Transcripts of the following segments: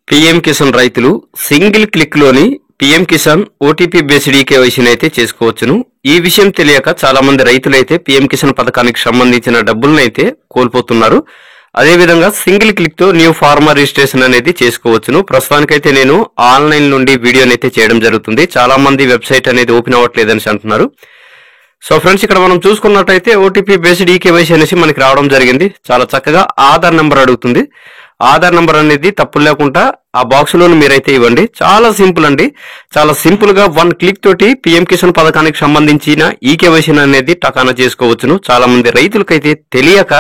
PM Kisan రైతులు single click లోని PM Kisan OTP based ఈకేవైసీని అయితే చేసుకోవచ్చును. ఈ విషయం తెలియక చాలా మంది రైతులైతే పీఎం కిసాన్ పథకానికి సంబంధించిన డబ్బులను అయితే కోల్పోతున్నారు. అదేవిధంగా సింగిల్ క్లిక్ తో న్యూ ఫార్మర్ రిజిస్ట్రేషన్ అనేది చేసుకోవచ్చును. ప్రస్తుతానికైతే నేను ఆన్లైన్ నుండి వీడియోని అయితే చేయడం జరుగుతుంది. చాలా మంది వెబ్సైట్ అనేది ఓపెన్ అవ్వట్లేదని అంటున్నారు. సో ఫ్రెండ్స్, ఇక్కడ మనం చూసుకున్నట్టయితే ఓటీపీ బేస్డ్ ఈకేవైసీ అనేసి మనకి రావడం జరిగింది. చాలా చక్కగా ఆధార్ నెంబర్ అడుగుతుంది. ఆధార్ నెంబర్ అనేది తప్పు లేకుండా ఆ బాక్స్ లోని మీరైతే ఇవ్వండి. చాలా సింపుల్ అండి. చాలా సింపుల్ గా 1 క్లిక్ తోటి పీఎం కిసాన్ పథకానికి సంబంధించిన ఈకేవైసీ అనేది టకానా చేసుకోవచ్చును. చాలా మంది రైతులకైతే తెలియక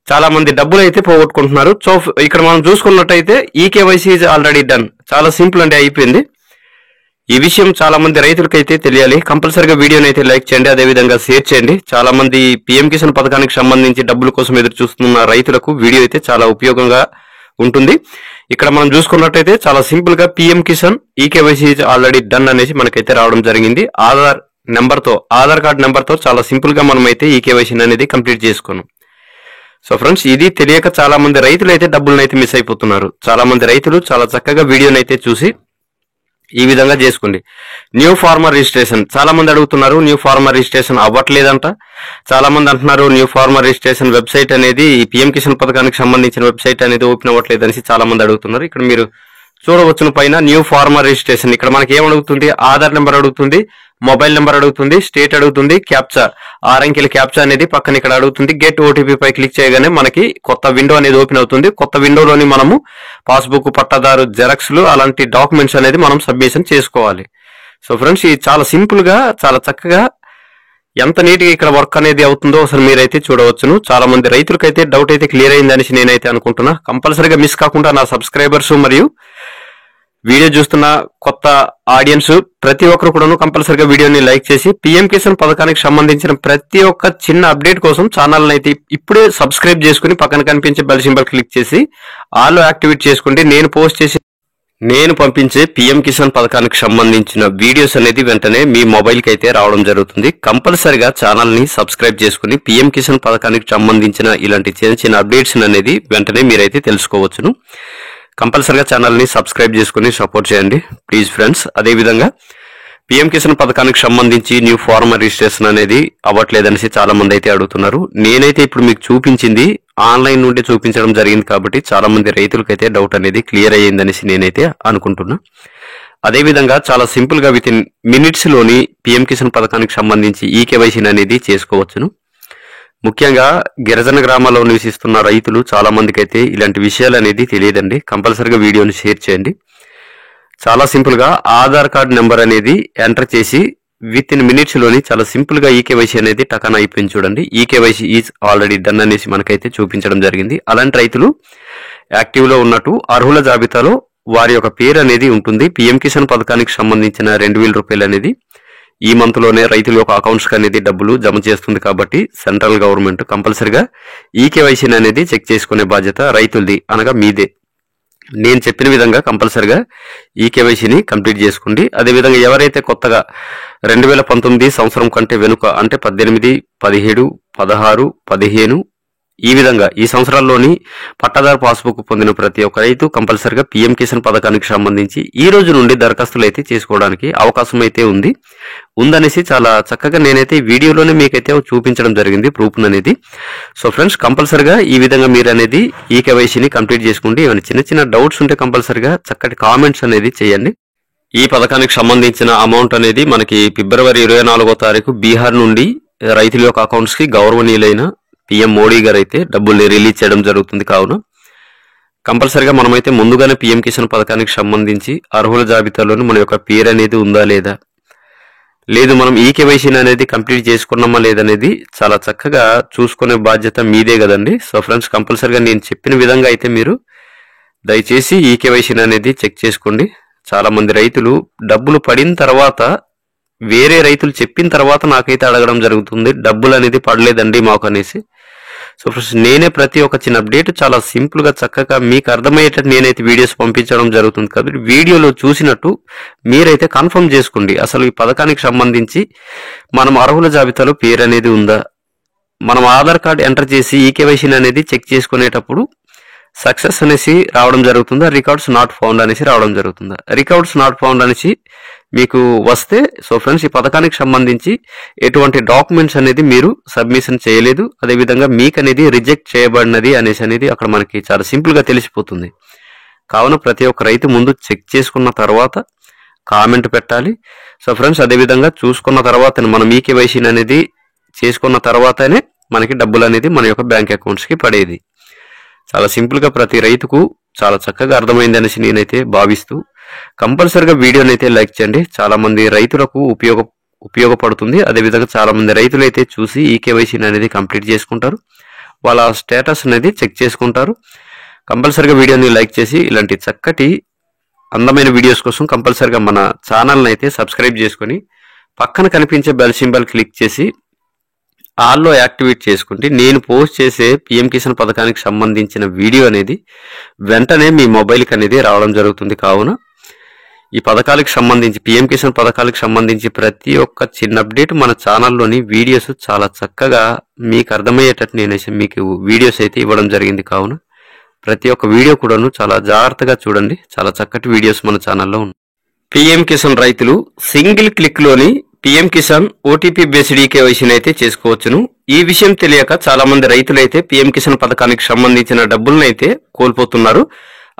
చాలా మంది డబ్బులు అయితే పోగొట్టుకుంటున్నారు. సో ఇక్కడ మనం చూసుకున్నట్టయితే ఈకేవైసీ ఈజ్ ఆల్రెడీ డన్. చాలా సింపుల్ అండి, అయిపోయింది. ఈ విషయం చాలా మంది రైతులకైతే తెలియాలి. కంపల్సరీగా వీడియోని అయితే లైక్ చేయండి, అదేవిధంగా షేర్ చేయండి. చాలా మంది పీఎం కిసాన్ పథకానికి సంబంధించి డబ్బుల కోసం ఎదురు చూస్తున్న రైతులకు వీడియో అయితే చాలా ఉపయోగంగా ఉంటుంది. ఇక్కడ మనం చూసుకున్నట్టయితే చాలా సింపుల్ గా PM Kisan eKYC already done అనేసి మనకైతే రావడం జరిగింది. ఆధార్ కార్డ్ నెంబర్ తో చాలా సింపుల్ గా మనం అయితే ఈకేవైసీ అనేది కంప్లీట్ చేసుకున్నాం. సో ఫ్రెండ్స్, ఇది తెలియక చాలా మంది రైతులు అయితే డబ్బులను అయితే మిస్ అయిపోతున్నారు. చాలా మంది రైతులు చాలా చక్కగా వీడియోని అయితే చూసి ఈ విధంగా చేసుకోండి. న్యూ ఫార్మర్ రిజిస్ట్రేషన్ చాలా మంది అడుగుతున్నారు. న్యూ ఫార్మర్ రిజిస్ట్రేషన్ అవ్వట్లేదంట. చాలా మంది అంటున్నారు న్యూ ఫార్మర్ రిజిస్ట్రేషన్ వెబ్సైట్ అనేది పీఎం కిసాన్ పథకానికి సంబంధించిన వెబ్సైట్ అనేది ఓపెన్ అవ్వట్లేదు అనేసి చాలా మంది అడుగుతున్నారు. ఇక్కడ మీరు చూడవచ్చును పైన న్యూ ఫార్మర్ రిజిస్ట్రేషన్. ఇక్కడ మనకి ఏం అడుగుతుంది? ఆధార్ నెంబర్ అడుగుతుంది, మొబైల్ నెంబర్ అడుగుతుంది, స్టేట్ అడుగుతుంది, క్యాప్చా 6 అంకెల క్యాప్చా అనేది పక్కన ఇక్కడ అడుగుతుంది. గెట్ ఓటీపీ పై క్లిక్ చేయగానే మనకి కొత్త విండో అనేది ఓపెన్ అవుతుంది. కొత్త విండోలోని మనము పాస్బుక్, పట్టాదారు జెరాక్స్లు అలాంటి డాక్యుమెంట్స్ అనేది మనం సబ్మిషన్ చేసుకోవాలి. సో ఫ్రెండ్స్, ఇది చాలా సింపుల్ గా చాలా చక్కగా ఎంత నీట్ గా ఇక్కడ వర్క్ అనేది అవుతుందో అసలు మీరైతే చూడవచ్చును. చాలా మంది రైతులకైతే డౌట్ అయితే క్లియర్ అయిందనేసి నేనైతే అనుకుంటున్నా. కంపల్సరీగా మిస్ కాకుండా నా సబ్స్క్రైబర్స్ మరియు వీడియో చూస్తున్న కొత్త ఆడియన్స్ ప్రతి ఒక్కరు కూడాను కంపల్సరీగా వీడియోని లైక్ చేసి పీఎం కిసాన్ పథకానికి సంబంధించిన ప్రతి ఒక్క చిన్న అప్డేట్ కోసం ఛానల్ అయితే ఇప్పుడే సబ్స్క్రైబ్ చేసుకుని పక్కన కనిపించే బెల్ సింబల్ క్లిక్ చేసి ఆల్ యాక్టివేట్ చేసుకోండి. నేను పంపించే పీఎం కిసాన్ పథకానికి సంబంధించిన వీడియోస్ అనేది వెంటనే మీ మొబైల్ కి అయితే రావడం జరుగుతుంది. కంపల్సరీగా ఛానల్ ని సబ్స్క్రైబ్ చేసుకుని పీఎం కిసాన్ పథకానికి సంబంధించిన ఇలాంటి చిన్న చిన్న అప్డేట్స్ అనేది వెంటనే మీరైతే తెలుసుకోవచ్చును. కంపల్సరీగా ఛానల్ ని సబ్స్క్రైబ్ చేసుకుని సపోర్ట్ చేయండి ప్లీజ్ ఫ్రెండ్స్. అదేవిధంగా పీఎం కిసాన్ పథకానికి సంబంధించి న్యూ ఫార్మర్ రిజిస్ట్రేషన్ అనేది అవ్వట్లేదనేసి చాలా మంది అయితే అడుగుతున్నారు. నేనైతే ఇప్పుడు మీకు చూపించింది ఆన్లైన్ నుండి చూపించడం జరిగింది కాబట్టి చాలా మంది రైతులకైతే డౌట్ అనేది క్లియర్ అయ్యిందనేసి నేనైతే అనుకుంటున్నా. అదేవిధంగా చాలా సింపుల్ గా విత్ ఇన్ మినిట్స్ లోని పీఎం కిసాన్ పథకానికి సంబంధించి ఈకేవైసీ అనేది చేసుకోవచ్చును. ముఖ్యంగా గిరిజన గ్రామాల్లో నివసిస్తున్న రైతులు చాలా మందికి అయితే ఇలాంటి విషయాలు అనేది తెలియదండి. కంపల్సరీగా వీడియోని షేర్ చేయండి. చాలా సింపుల్ గా ఆధార్ కార్డ్ నెంబర్ అనేది ఎంటర్ చేసి విత్ ఇన్ మినిట్స్ లోని చాలా సింపుల్ గా ఈకేవైసీ అనేది టకానా అయిపోయింది. చూడండి, ఈకేవైసీ ఈజ్ ఆల్రెడీ డన్ అనేసి మనకైతే చూపించడం జరిగింది. అలాంటి రైతులు యాక్టివ్ లో ఉన్నట్టు అర్హుల జాబితాలో వారి యొక్క పేరు అనేది ఉంటుంది. పీఎం కిసాన్ పథకానికి సంబంధించిన 2000 రూపాయలు అనేది ఈ మంత్ లోనే రైతుల యొక్క అకౌంట్స్ అనేది డబ్బులు జమ చేస్తుంది కాబట్టి సెంట్రల్ గవర్నమెంట్ కంపల్సరీగా ఈకేవైసీ అనేది చెక్ చేసుకునే బాధ్యత రైతులది, అనగా మీదే. నేను చెప్పిన విధంగా కంపల్సరీగా ఈకేవైసీని కంప్లీట్ చేసుకోండి. అదేవిధంగా ఎవరైతే కొత్తగా 2019 సంవత్సరం కంటే వెనుక అంటే 18, 17, 16, 15 ఈ విధంగా ఈ సంవత్సరాల్లోని పట్టాదారు పాస్బుక్ పొందిన ప్రతి ఒక్క రైతు కంపల్సరీగా పీఎం కిసాన్ పథకానికి సంబంధించి ఈ రోజు నుండి దరఖాస్తులు అయితే చేసుకోవడానికి అవకాశం అయితే ఉందనేసి చాలా చక్కగా నేనైతే ఈ వీడియోలోనే మీకైతే చూపించడం జరిగింది ప్రూఫ్ అనేది. సో ఫ్రెండ్స్, కంపల్సరీగా ఈ విధంగా మీరు అనేది ఈకేవైసీని కంప్లీట్ చేసుకోండి. ఏమైనా చిన్న చిన్న డౌట్స్ ఉంటే కంపల్సరీగా చక్కటి కామెంట్స్ అనేది చేయండి. ఈ పథకానికి సంబంధించిన అమౌంట్ అనేది మనకి ఫిబ్రవరి 24వ తారీఖు బీహార్ నుండి రైతుల యొక్క అకౌంట్స్ కి గౌరవనీయులైన పీఎం మోడీ గారు అయితే డబ్బుల్ని రిలీజ్ చేయడం జరుగుతుంది. కావున కంపల్సరీగా మనమైతే ముందుగానే పీఎం కిసాన్ పథకానికి సంబంధించి అర్హుల జాబితాలోని మన యొక్క పేరు అనేది ఉందా లేదా, లేదు మనం ఈకేవైసీ అనేది కంప్లీట్ చేసుకున్నామా లేదనేది చాలా చక్కగా చూసుకునే బాధ్యత మీదే కదండి. సో ఫ్రెండ్స్, కంపల్సరీగా నేను చెప్పిన విధంగా అయితే మీరు దయచేసి ఈకేవైసీ అనేది చెక్ చేసుకోండి. చాలా మంది రైతులు డబ్బులు పడిన తర్వాత వేరే రైతులు చెప్పిన తర్వాత నాకైతే అడగడం జరుగుతుంది, డబ్బులు అనేది పడలేదండి మాకు అనేసి. సో ఫ్రెండ్స్, నేనే ప్రతి ఒక్క చిన్న అప్డేట్ చాలా సింపుల్ గా చక్కగా మీకు అర్థమయ్యేటట్టు నేనైతే వీడియోస్ పంపించడం జరుగుతుంది కాబట్టి వీడియోలో చూసినట్టు మీరైతే కన్ఫర్మ్ చేసుకోండి. అసలు ఈ పథకానికి సంబంధించి మనం అర్హుల జాబితాలో పేరు అనేది ఉందా, మనం ఆధార్ కార్డ్ ఎంటర్ చేసి ఈకేవైసీ అనేది చెక్ చేసుకునేటప్పుడు సక్సెస్ అనేసి రావడం జరుగుతుందా, రికార్డ్స్ నాట్ ఫౌండ్ అనేసి రావడం జరుగుతుందా. రికార్డ్స్ నాట్ ఫౌండ్ అనేసి మీకు వస్తే సో ఫ్రెండ్స్ ఈ పథకానికి సంబంధించి ఎటువంటి డాక్యుమెంట్స్ అనేది మీరు సబ్మిషన్ చేయలేదు, అదేవిధంగా మీకు అనేది రిజెక్ట్ చేయబడినది అనేసి అనేది అక్కడ మనకి చాలా సింపుల్ గా తెలిసిపోతుంది. కావున ప్రతి ఒక్క రైతు ముందు చెక్ చేసుకున్న తర్వాత కామెంట్ పెట్టాలి. సో ఫ్రెండ్స్ అదేవిధంగా చూసుకున్న తర్వాత మనం ఈ కేవైసీ అనేది చేసుకున్న తర్వాతనే మనకి డబ్బులు అనేది మన యొక్క బ్యాంక్ అకౌంట్స్ కి పడేది. చాలా సింపుల్ గా ప్రతి రైతుకు చాలా చక్కగా అర్థమైంది అనేసి నేనైతే భావిస్తూ కంపల్సరిగా వీడియోని అయితే లైక్ చేయండి. చాలా మంది రైతులకు ఉపయోగపడుతుంది. అదేవిధంగా చాలా మంది రైతులు అయితే చూసి ఈ కేవైసీ అనేది కంప్లీట్ చేసుకుంటారు, వాళ్ళ స్టేటస్ అనేది చెక్ చేసుకుంటారు. కంపల్సరిగా వీడియోని లైక్ చేసి ఇలాంటి చక్కటి అందమైన వీడియోస్ కోసం కంపల్సరిగా మన ఛానల్ని అయితే సబ్స్క్రైబ్ చేసుకొని పక్కన కనిపించే బెల్ సింబల్ క్లిక్ చేసి ఆల్లో యాక్టివేట్ చేసుకుంటే నేను పోస్ట్ చేసే పిఎం కిసాన్ పథకానికి సంబంధించిన వీడియో అనేది వెంటనే మీ మొబైల్కి అనేది రావడం జరుగుతుంది. కావున ఈ పథకాలకు సంబంధించి పిఎం కిసాన్ పథకాలకు సంబంధించి ప్రతి ఒక్క చిన్న అప్డేట్ మన ఛానల్లోని వీడియోస్ చాలా చక్కగా మీకు అర్థమయ్యేటట్టు నేనైతే మీకు వీడియోస్ అయితే ఇవ్వడం జరిగింది. కావున ప్రతి ఒక్క వీడియో కూడాను చాలా జాగ్రత్తగా చూడండి. చాలా చక్కటి వీడియోస్ మన ఛానల్లో ఉన్నాయి. పిఎం కిసాన్ రైతులు సింగిల్ క్లిక్ లోని పిఎం కిసాన్ ఓటీపీ బేస్డ్ కేవైసీని అయితే చేసుకోవచ్చును. ఈ విషయం తెలియక చాలా మంది రైతులు అయితే పిఎం కిసాన్ పథకానికి సంబంధించిన డబ్బులను అయితే కోల్పోతున్నారు.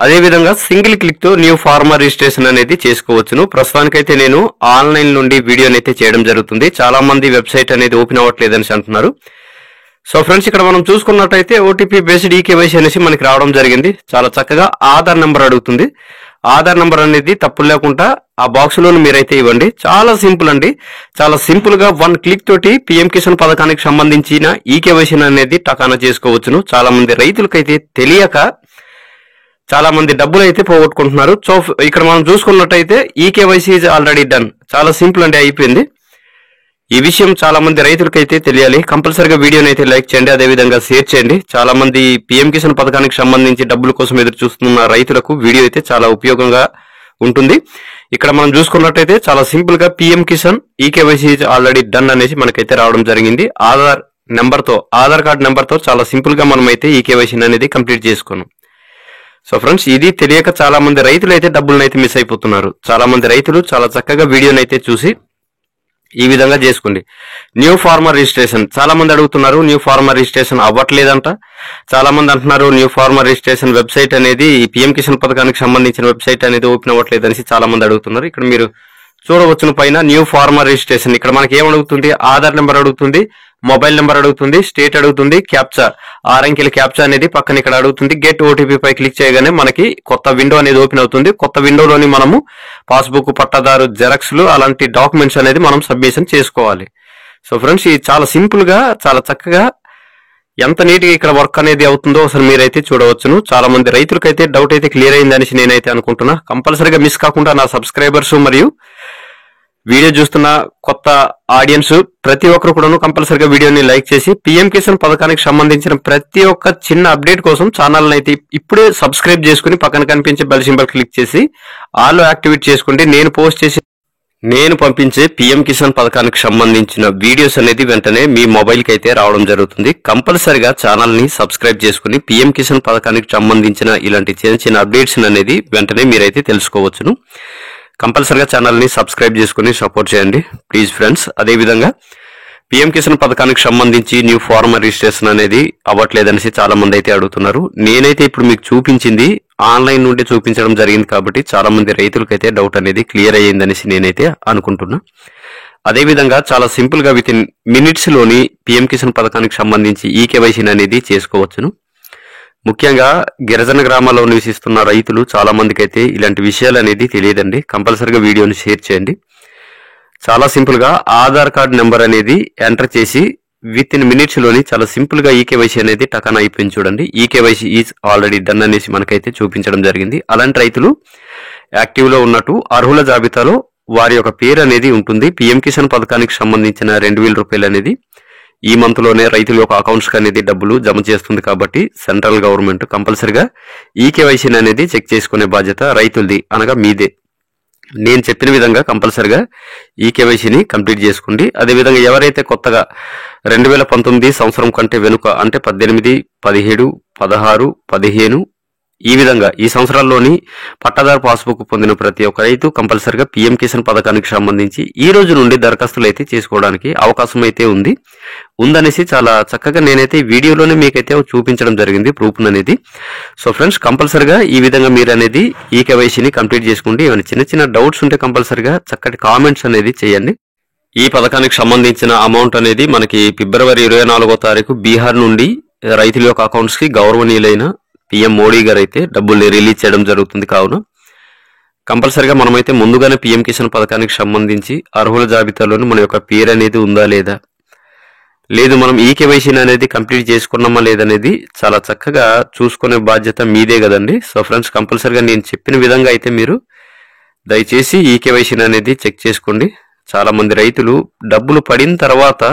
అదేవిధంగా సింగిల్ క్లిక్ తో న్యూ ఫార్మర్ రిజిస్ట్రేషన్ అనేది చేసుకోవచ్చును. ప్రస్తుతానికైతే నేను ఆన్లైన్ నుండి వీడియోని అయితే చేయడం జరుగుతుంది. చాలా మంది వెబ్సైట్ అనేది ఓపెన్ అవ్వట్లేదని అంటున్నారు. సో ఫ్రెండ్స్ ఇక్కడ మనం చూసుకున్నట్టయితే ఓటీపీ బేస్డ్ కేవైసీ అనేసి మనకి రావడం జరిగింది. చాలా చక్కగా ఆధార్ నెంబర్ అడుగుతుంది. ఆధార్ నెంబర్ అనేది తప్పులు లేకుండా ఆ బాక్స్ లోని మీరైతే ఇవ్వండి. చాలా సింపుల్ అండి. చాలా సింపుల్ గా 1 క్లిక్ తోటి పిఎం కిసాన్ పథకానికి సంబంధించిన ఈ కేవైసీ అనేది టకానా చేసుకోవచ్చును. చాలా మంది రైతులకైతే తెలియక చాలా మంది డబ్బులు అయితే పోగొట్టుకుంటున్నారు. సో ఇక్కడ మనం చూసుకున్నట్టయితే ఈ కేవైసీ ఈజ్ ఆల్రెడీ డన్. చాలా సింపుల్ అండి, అయిపోయింది. ఈ విషయం చాలా మంది రైతులకైతే తెలియాలి. కంపల్సరిగా వీడియోని అయితే లైక్ చేయండి, అదేవిధంగా షేర్ చేయండి. చాలా మంది పిఎం కిసాన్ పథకానికి సంబంధించి డబ్బుల కోసం ఎదురు చూస్తున్న రైతులకు వీడియో అయితే చాలా ఉపయోగంగా ఉంటుంది. ఇక్కడ మనం చూసుకున్నట్టయితే చాలా సింపుల్ గా పిఎం కిసాన్ ఈ కేవైసీ ఆల్రెడీ డన్ అనేసి మనకైతే రావడం జరిగింది. ఆధార్ కార్డ్ నెంబర్ తో చాలా సింపుల్ గా మనం అయితే ఈ కేవైసీ అనేది కంప్లీట్ చేసుకున్నాం. సో ఫ్రెండ్స్ ఇది తెలియక చాలా మంది రైతులు అయితే డబ్బులను అయితే మిస్ అయిపోతున్నారు. చాలా మంది రైతులు చాలా చక్కగా వీడియోని అయితే చూసి ఈ విధంగా చేసుకోండి. న్యూ ఫార్మర్ రిజిస్ట్రేషన్ చాలా మంది అడుగుతున్నారు. న్యూ ఫార్మర్ రిజిస్ట్రేషన్ అవ్వట్లేదంట. చాలా మంది అంటున్నారు న్యూ ఫార్మర్ రిజిస్ట్రేషన్ వెబ్సైట్ అనేది పిఎం కిసాన్ పథకానికి సంబంధించిన వెబ్సైట్ అనేది ఓపెన్ అవ్వట్లేదు అనేసి చాలా మంది అడుగుతున్నారు. ఇక్కడ మీరు చూడవచ్చును పైన న్యూ ఫార్మర్ రిజిస్ట్రేషన్. ఇక్కడ మనకి ఏం అడుగుతుంది, ఆధార్ నెంబర్ అడుగుతుంది, మొబైల్ నెంబర్ అడుగుతుంది, స్టేట్ అడుగుతుంది, క్యాప్చా 6 అంకెల క్యాప్చా అనేది పక్కన ఇక్కడ అడుగుతుంది. గెట్ ఓటీపీ పై క్లిక్ చేయగానే మనకి కొత్త విండో అనేది ఓపెన్ అవుతుంది. కొత్త విండోలోని మనము పాస్బుక్, పట్టాదారు జెరాక్స్లు అలాంటి డాక్యుమెంట్స్ అనేది మనం సబ్మిషన్ చేసుకోవాలి. సో ఫ్రెండ్స్ ఇది చాలా సింపుల్ గా చాలా చక్కగా ఎంత నీట్ గా ఇక్కడ వర్క్ అనేది అవుతుందో అసలు మీరైతే చూడవచ్చును. చాలా మంది రైతులకైతే డౌట్ అయితే క్లియర్ అయిందనేసి నేనైతే అనుకుంటున్నా. కంపల్సరీగా మిస్ కాకుండా నా సబ్స్క్రైబర్స్ మరియు వీడియో చూస్తున్న కొత్త ఆడియన్స్ ప్రతి ఒక్కరు కూడా కంపల్సరీగా వీడియోని లైక్ చేసి పిఎం కిసాన్ పథకానికి సంబంధించిన ప్రతి ఒక్క చిన్న అప్డేట్ కోసం ఛానల్ అయితే ఇప్పుడే సబ్స్క్రైబ్ చేసుకుని పక్కన కనిపించే బెల్ సింబల్ క్లిక్ చేసి ఆల్ యాక్టివేట్ చేసుకుంటే నేను పంపించే పిఎం కిసాన్ పథకానికి సంబంధించిన వీడియోస్ అనేది వెంటనే మీ మొబైల్ కి అయితే రావడం జరుగుతుంది. కంపల్సరిగా ఛానల్ ని సబ్స్క్రైబ్ చేసుకుని పిఎం కిసాన్ పథకానికి సంబంధించిన ఇలాంటి చిన్న చిన్న అప్డేట్స్ అనేది వెంటనే మీరైతే తెలుసుకోవచ్చును. కంపల్సరిగా ఛానల్ ని సబ్స్క్రైబ్ చేసుకుని సపోర్ట్ చేయండి ప్లీజ్ ఫ్రెండ్స్. అదేవిధంగా పిఎం కిసాన్ పథకానికి సంబంధించి న్యూ ఫార్మర్ రిజిస్ట్రేషన్ అనేది అవ్వట్లేదనేసి చాలా మంది అయితే అడుగుతున్నారు. నేనైతే ఇప్పుడు మీకు చూపించింది ఆన్లైన్ నుండి చూపించడం జరిగింది కాబట్టి చాలా మంది రైతులకైతే డౌట్ అనేది క్లియర్ అయ్యిందనేసి నేనైతే అనుకుంటున్నా. అదేవిధంగా చాలా సింపుల్ గా విత్ ఇన్ మినిట్స్ లోని పిఎం కిసాన్ పథకానికి సంబంధించి ఈ కేవైసీ అనేది చేసుకోవచ్చును. ముఖ్యంగా గిరిజన గ్రామాల్లో నివసిస్తున్న రైతులు చాలా మందికి అయితే ఇలాంటి విషయాలు అనేది తెలియదండి. కంపల్సరిగా వీడియోని షేర్ చేయండి. చాలా సింపుల్ గా ఆధార్ కార్డ్ నెంబర్ అనేది ఎంటర్ చేసి విత్ ఇన్ మినిట్స్ లోని చాలా సింపుల్ గా ఈ కేవైసీ అనేది టకాన్ అయిపోయింది. చూడండి ఈ కేవైసీ ఈజ్ ఆల్రెడీ డన్ అనేసి మనకైతే చూపించడం జరిగింది. అలాంటి రైతులు యాక్టివ్ లో ఉన్నట్టు అర్హుల జాబితాలో వారి యొక్క పేరు అనేది ఉంటుంది. పిఎం కిసాన్ పథకానికి సంబంధించిన 2,000 రూపాయలు అనేది ఈ మంత్ లోనే రైతుల యొక్క అకౌంట్స్ అనేది డబ్బులు జమ చేస్తుంది కాబట్టి సెంట్రల్ గవర్నమెంట్ కంపల్సరిగా ఈ కేవైసీ అనేది చెక్ చేసుకునే బాధ్యత రైతులది, అనగా మీదే. నేను చెప్పిన విధంగా కంపల్సరిగా ఈ కేవైసీని కంప్లీట్ చేసుకోండి. అదేవిధంగా ఎవరైతే కొత్తగా 2019 సంవత్సరం కంటే వెనుక అంటే 18, 17, 16, 15, ఈ విధంగా ఈ సంవత్సరాల్లోని పట్టాదారు పాస్బుక్ పొందిన ప్రతి ఒక్క రైతు కంపల్సరిగా పీఎం కిసాన్ పథకానికి సంబంధించి ఈ రోజు నుండి దరఖాస్తులు అయితే చేసుకోవడానికి అవకాశం అయితే ఉందనేసి చాలా చక్కగా నేనైతే ఈ వీడియోలోనే మీకైతే చూపించడం జరిగింది ప్రూఫ్ అనేది. సో ఫ్రెండ్స్, కంపల్సరిగా ఈ విధంగా మీరు అనేది ఈ కేవైసీని కంప్లీట్ చేసుకోండి. ఏమైనా చిన్న చిన్న డౌట్స్ ఉంటే కంపల్సరిగా చక్కటి కామెంట్స్ అనేది చేయండి. ఈ పథకానికి సంబంధించిన అమౌంట్ అనేది మనకి ఫిబ్రవరి 24వ తారీఖు బీహార్ నుండి రైతుల యొక్క అకౌంట్స్ కి గౌరవనీయులైన పీఎం మోడీ గారు అయితే డబ్బుల్ని రిలీజ్ చేయడం జరుగుతుంది. కావున కంపల్సరిగా మనమైతే ముందుగానే పీఎం కిసాన్ పథకానికి సంబంధించి అర్హుల జాబితాలోని మన యొక్క పేరు అనేది ఉందా లేదా, లేదు మనం ఈ కేవైసీని అనేది కంప్లీట్ చేసుకున్నామా లేదనేది చాలా చక్కగా చూసుకునే బాధ్యత మీదే కదండి. సో ఫ్రెండ్స్, కంపల్సరిగా నేను చెప్పిన విధంగా అయితే మీరు దయచేసి ఈ కేవైసీని అనేది చెక్ చేసుకోండి. చాలా మంది రైతులు డబ్బులు పడిన తర్వాత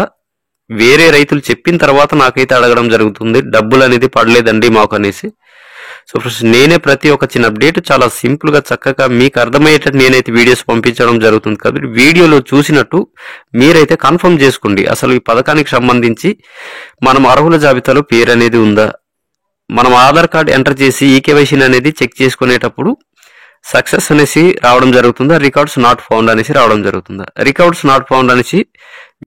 వేరే రైతులు చెప్పిన తర్వాత నాకైతే అడగడం జరుగుతుంది, డబ్బులు అనేది పడలేదండి మాకు అనేసి. సో ఫ్రెండ్స్, నేనే ప్రతి ఒక్క చిన్న అప్డేట్ చాలా సింపుల్ గా చక్కగా మీకు అర్థమయ్యేటట్టు నేనైతే వీడియోస్ పంపించడం జరుగుతుంది. కాబట్టి వీడియోలో చూసినట్టు మీరైతే కన్ఫర్మ్ చేసుకోండి. అసలు ఈ పథకానికి సంబంధించి మనం అర్హుల జాబితాలో పేరు అనేది ఉందా, మనం ఆధార్ కార్డ్ ఎంటర్ చేసి ఈ కేవైసీని అనేది చెక్ చేసుకునేటప్పుడు సక్సెస్ అనేసి రావడం జరుగుతుందా, రికార్డ్స్ నాట్ ఫౌండ్ అనేసి రావడం జరుగుతుందా. రికార్డ్స్ నాట్ ఫౌండ్ అనేసి